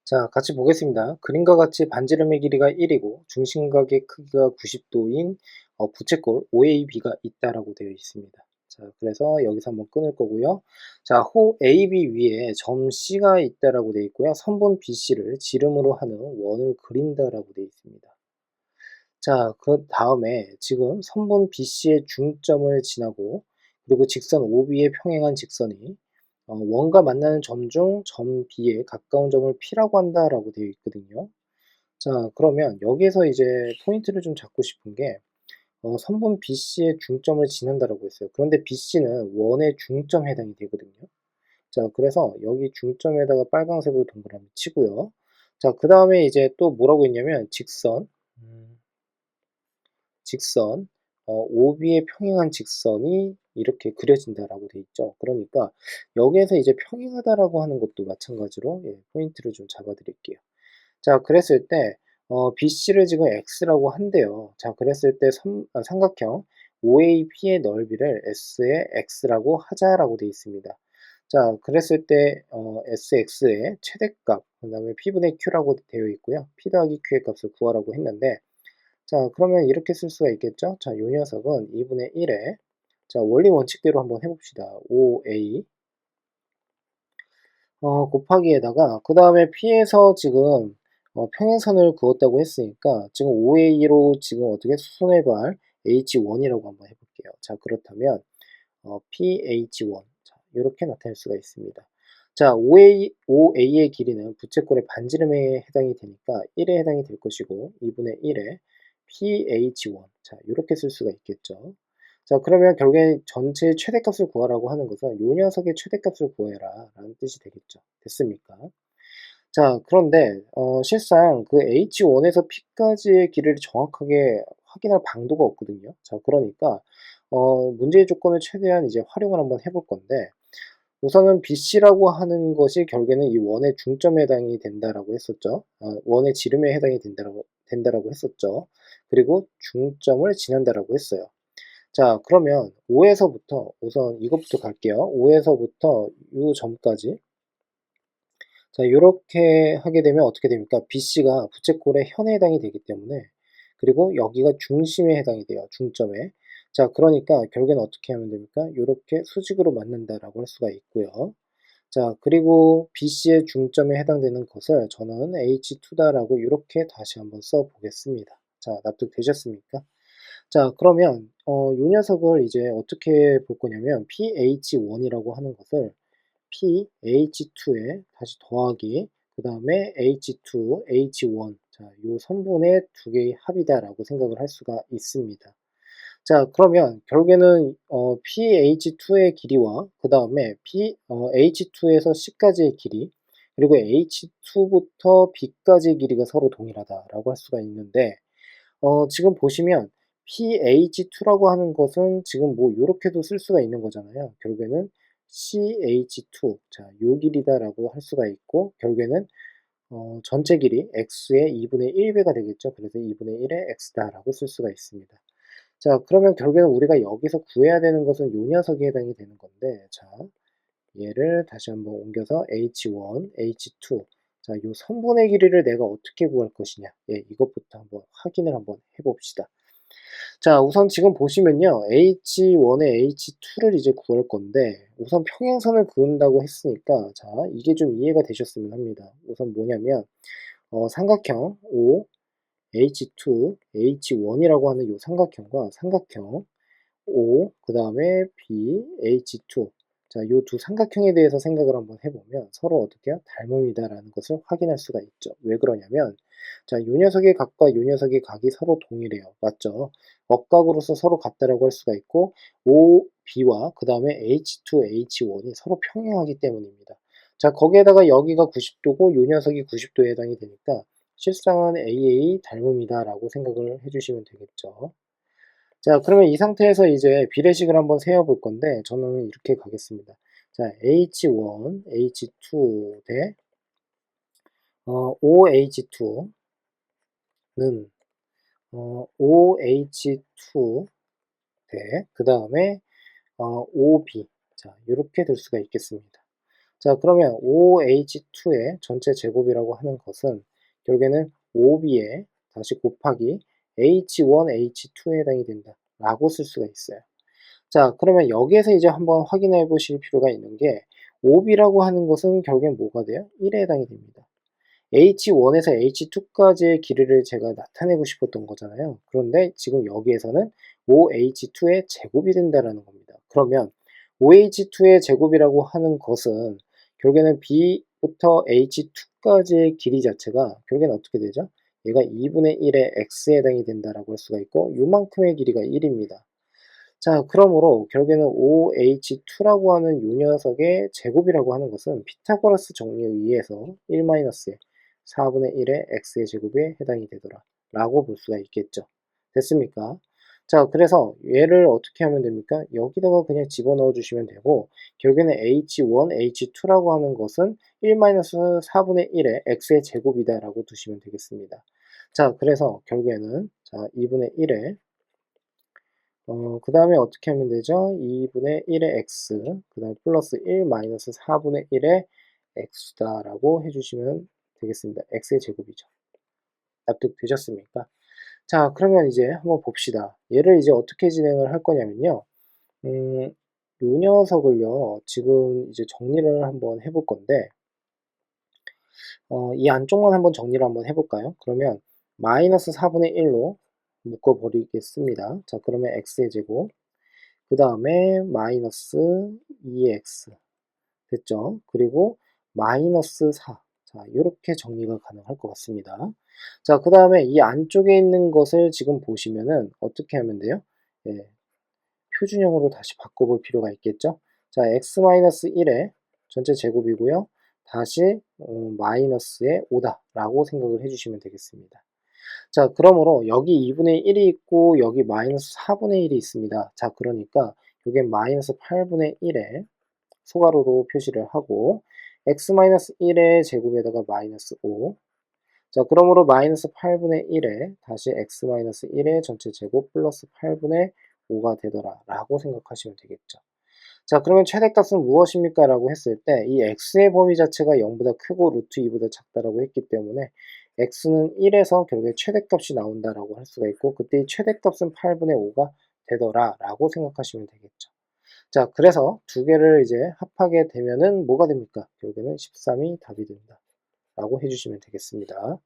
자, 같이 보겠습니다. 그림과 같이 반지름의 길이가 1이고 중심각의 크기가 90도인 부채꼴 OAB가 있다라고 되어 있습니다. 자, 그래서 여기서 한번 끊을 거고요. 자, 호 AB 위에 점 C가 있다라고 되어 있고요. 선분 BC를 지름으로 하는 원을 그린다라고 되어 있습니다. 자, 그 다음에 지금 선분 BC의 중점을 지나고 그리고 직선 OB에 평행한 직선이 원과 만나는 점 중 점 B에 가까운 점을 P라고 한다라고 되어 있거든요. 자, 그러면 여기에서 이제 포인트를 좀 잡고 싶은 게 선분 BC의 중점을 지난다라고 했어요. 그런데 BC는 원의 중점에 해당이 되거든요. 자, 그래서 여기 중점에다가 빨간색으로 동그라미 치고요. 자, 그 다음에 이제 또 뭐라고 했냐면 직선 OB에 평행한 직선이 이렇게 그려진다라고 돼 있죠. 그러니까 여기에서 이제 평행하다라고 하는 것도 마찬가지로 포인트를 좀 잡아 드릴게요. 자, 그랬을 때 BC를 지금 X라고 한대요. 자, 그랬을 때 삼각형 OAP의 넓이를 S의 X라고 하자라고 돼 있습니다. 자, 그랬을 때 SX의 최대값, 그 다음에 P분의 Q라고 되어 있고요. P 더하기 Q의 값을 구하라고 했는데, 자, 그러면 이렇게 쓸 수가 있겠죠? 자, 요 녀석은 2분의 1에, 자, 원리 원칙대로 한번 해봅시다. 5a 곱하기에다가 그 다음에 P에서 지금 평행선을 그었다고 했으니까 지금 5a로 지금 어떻게 수선해발 h1이라고 한번 해볼게요. 자, 그렇다면 PH1 자, 이렇게 나타낼 수가 있습니다. 자, OA의 길이는 부채꼴의 반지름에 해당이 되니까 1에 해당이 될 것이고 2분의 1에 PH1 자, 이렇게 쓸 수가 있겠죠. 자, 그러면 결국에 전체의 최대값을 구하라고 하는 것은 요 녀석의 최대값을 구해라 라는 뜻이 되겠죠. 됐습니까? 자, 그런데 실상 그 H1에서 P까지의 길이를 정확하게 확인할 방도가 없거든요. 자, 그러니까 문제의 조건을 최대한 이제 활용을 한번 해볼 건데 우선은 BC라고 하는 것이 결국에는 이 원의 중점에 해당이 된다라고 했었죠. 원의 지름에 해당이 된다라고 했었죠. 그리고 중점을 지난다라고 했어요. 자, 그러면 5에서부터 우선 이것부터 갈게요. 5에서부터 이 점까지 자, 요렇게 하게 되면 어떻게 됩니까? BC가 부채꼴의 현에 해당이 되기 때문에 그리고 여기가 중심에 해당이 돼요. 중점에. 자, 그러니까 결국에는 어떻게 하면 됩니까? 요렇게 수직으로 맞는다라고 할 수가 있고요. 자, 그리고 BC의 중점에 해당되는 것을 저는 H2다라고 이렇게 다시 한번 써보겠습니다. 자, 납득되셨습니까? 자, 그러면 요 녀석을 이제 어떻게 볼 거냐면 PH1이라고 하는 것을 PH2에 다시 더하기 그 다음에 H2, H1 자, 요 선분의 두 개의 합이다라고 생각을 할 수가 있습니다. 자, 그러면 결국에는 PH2의 길이와 그 다음에 H2에서 C까지의 길이 그리고 H2부터 B까지의 길이가 서로 동일하다라고 할 수가 있는데 지금 보시면 PH2라고 하는 것은 지금 뭐 요렇게도 쓸 수가 있는 거잖아요. 결국에는 CH2 자, 요 길이다라고 할 수가 있고 결국에는 전체 길이 x의 2분의 1배가 되겠죠. 그래서 2분의 1의 x다라고 쓸 수가 있습니다. 자, 그러면 결국에는 우리가 여기서 구해야 되는 것은 요 녀석에 해당이 되는 건데 자, 얘를 다시 한번 옮겨서 h1, h2 자, 요 선분의 길이를 내가 어떻게 구할 것이냐 예, 이것부터 한번 확인을 한번 해봅시다. 자, 우선 지금 보시면요. H1에 H2를 이제 구할 건데, 우선 평행선을 그은다고 했으니까, 자, 이게 좀 이해가 되셨으면 합니다. 우선 뭐냐면, 삼각형 O, H2, H1이라고 하는 이 삼각형과 삼각형 O, 그 다음에 B, H2. 자, 이 두 삼각형에 대해서 생각을 한번 해보면 서로 어떻게 닮음이다라는 것을 확인할 수가 있죠. 왜 그러냐면, 자, 이 녀석의 각과 이 녀석의 각이 서로 동일해요. 맞죠? 억각으로서 서로 같다라고 할 수가 있고, O, B와 그 다음에 H2, H1이 서로 평행하기 때문입니다. 자, 거기에다가 여기가 90도고 이 녀석이 90도에 해당이 되니까 실상은 AA 닮음이다라고 생각을 해주시면 되겠죠. 자, 그러면 이 상태에서 이제 비례식을 한번 세워볼 건데, 저는 이렇게 가겠습니다. 자, H1, H2 대, OH2는, OH2 대, 그 다음에, OB. 자, 이렇게 될 수가 있겠습니다. 자, 그러면 OH2의 전체 제곱이라고 하는 것은 결국에는 OB에 다시 곱하기 H1H2에 해당이 된다 라고 쓸 수가 있어요. 자, 그러면 여기에서 이제 한번 확인해 보실 필요가 있는 게 OB라고 하는 것은 결국엔 뭐가 돼요? 1에 해당이 됩니다. H1에서 H2까지의 길이를 제가 나타내고 싶었던 거잖아요. 그런데 지금 여기에서는 OH2의 제곱이 된다라는 겁니다. 그러면 OH2의 제곱이라고 하는 것은 결국에는 B부터 H2까지의 길이 자체가 결국에는 어떻게 되죠? 얘가 2분의 1의 X에 해당이 된다라고 할 수가 있고 요만큼의 길이가 1입니다. 자, 그러므로 결국에는 OH2라고 하는 요 녀석의 제곱이라고 하는 것은 피타고라스 정리에 의해서 1-의 4분의 1의 x의 제곱에 해당이 되더라 라고 볼 수가 있겠죠. 됐습니까? 자, 그래서 얘를 어떻게 하면 됩니까? 여기다가 그냥 집어넣어 주시면 되고 결국에는 H1, H2라고 하는 것은 1-4분의 1의 x의 제곱이다 라고 두시면 되겠습니다. 자, 그래서 결국에는 자 2분의 1의 그 다음에 어떻게 하면 되죠? 2분의 1의 x, 그 다음에 플러스 1 마이너스 4분의 1의 x다라고 해주시면 되겠습니다. x의 제곱이죠. 납득되셨습니까? 자, 그러면 이제 한번 봅시다. 얘를 이제 어떻게 진행을 할 거냐면요. 요 녀석을요, 지금 이제 정리를 한번 해볼 건데, 이 안쪽만 한번 정리를 한번 해볼까요? 그러면 마이너스 4분의 1로 묶어버리겠습니다. 자, 그러면 x의 제곱, 그 다음에 마이너스 2x 됐죠? 그리고 마이너스 4. 자, 이렇게 정리가 가능할 것 같습니다. 자, 그 다음에 이 안쪽에 있는 것을 지금 보시면은 어떻게 하면 돼요? 예, 표준형으로 다시 바꿔볼 필요가 있겠죠? 자, x-1의 전체 제곱이고요. 다시 마이너스의 5다 라고 생각을 해주시면 되겠습니다. 자, 그러므로 여기 2분의 1이 있고 여기 마이너스 4분의 1이 있습니다. 자, 그러니까 이게 마이너스 8분의 1에 소가로로 표시를 하고 x-1의 제곱에다가 마이너스 5. 자, 그러므로 마이너스 8분의 1에 다시 x-1의 전체 제곱 플러스 8분의 5가 되더라 라고 생각하시면 되겠죠. 자, 그러면 최대값은 무엇입니까? 라고 했을 때 이 x의 범위 자체가 0보다 크고 루트 2보다 작다라고 했기 때문에 x는 1에서 결국에 최대값이 나온다라고 할 수가 있고 그때 이 최대값은 8분의 5가 되더라 라고 생각하시면 되겠죠. 자, 그래서 두 개를 이제 합하게 되면은 뭐가 됩니까? 결국에는 13이 답이 된다 라고 해주시면 되겠습니다.